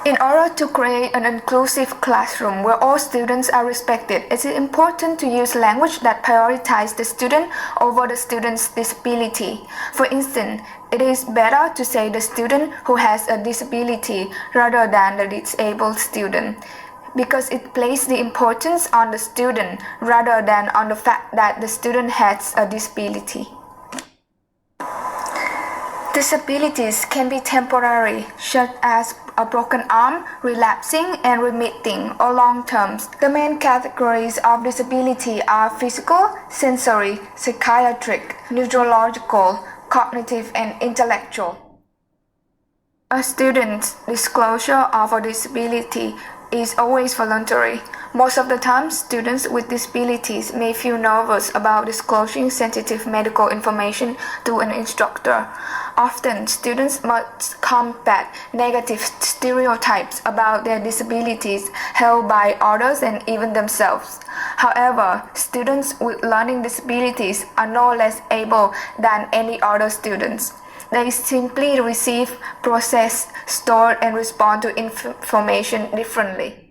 In order to create an inclusive classroom where all students are respected, it is important to use language that prioritizes the student over the student's disability. For instance, it is better to say the student who has a disability rather than the disabled student, because it places the importance on the student rather than on the fact that the student has a disability. Disabilities can be temporary, such as a broken arm, relapsing and remitting, or long term. The main categories of disability are physical, sensory, psychiatric, neurological, cognitive, and intellectual. A student's disclosure of a disability is always voluntary. Most of the time, students with disabilities may feel nervous about disclosing sensitive medical information to an instructor. Often, students must combat negative stereotypes about their disabilities held by others and even themselves. However, students with learning disabilities are no less able than any other students. They simply receive, process, store, and respond to information differently.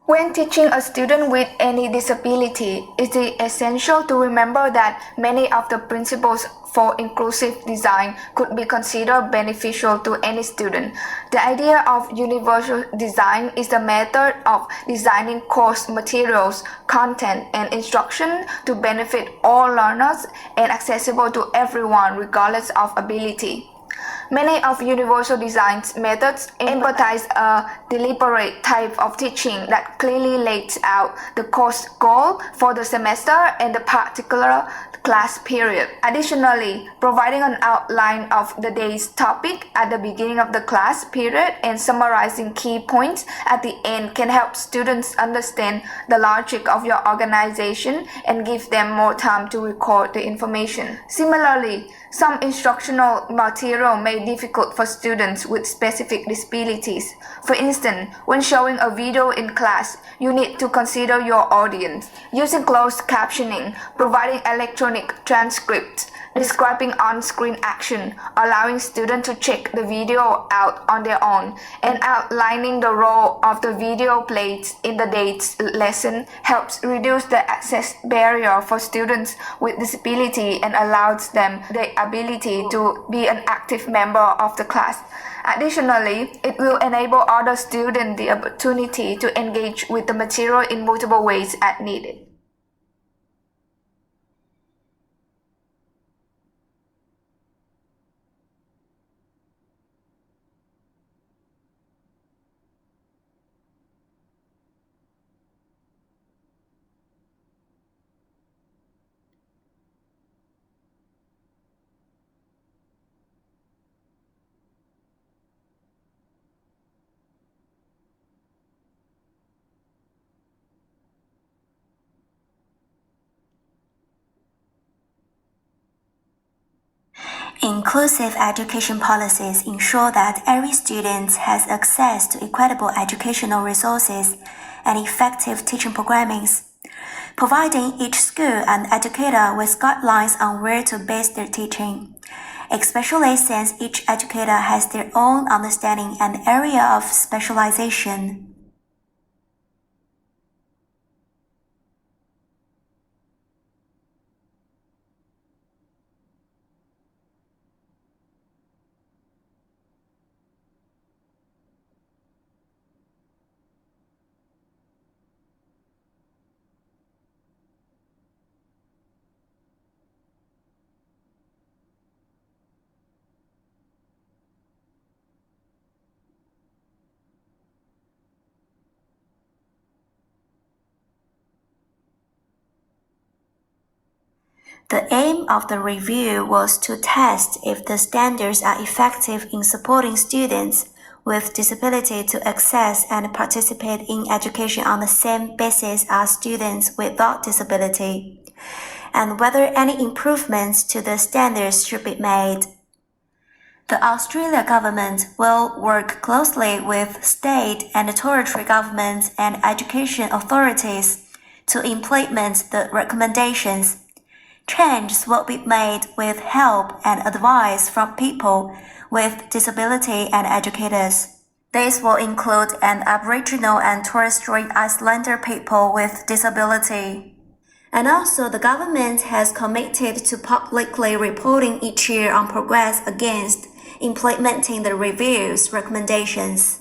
When teaching a student with any disability, it is essential to remember that many of the principles for inclusive design could be considered beneficial to any student. The idea of universal design is the method of designing course materials, content, and instruction to benefit all learners and accessible to everyone regardless of ability. Many of universal design's methods emphasize a deliberate type of teaching that clearly lays out the course goal for the semester and the particular class period. Additionally, providing an outline of the day's topic at the beginning of the class period and summarizing key points at the end can help students understand the logic of your organization and give them more time to record the information. Similarly, some instructional material may be difficult for students with specific disabilities. For instance, when showing a video in class, you need to consider your audience. Using closed captioning, providing electronic transcripts, describing on-screen action, allowing students to check the video out on their own, and outlining the role of the video plays in the day's lesson helps reduce the access barrier for students with disability and allows them the ability to be an active member of the class. Additionally, it will enable other students the opportunity to engage with the material in multiple ways as needed. Inclusive education policies ensure that every student has access to equitable educational resources and effective teaching programming, providing each school and educator with guidelines on where to base their teaching, especially since each educator has their own understanding and area of specialization. The aim of the review was to test if the standards are effective in supporting students with disability to access and participate in education on the same basis as students without disability, and whether any improvements to the standards should be made. The Australia government will work closely with state and territory governments and education authorities to implement the recommendations, Changes will be made with help and advice from people with disability and educators. This will include an Aboriginal and Torres Strait Islander people with disability. And also, the government has committed to publicly reporting each year on progress against implementing the review's recommendations.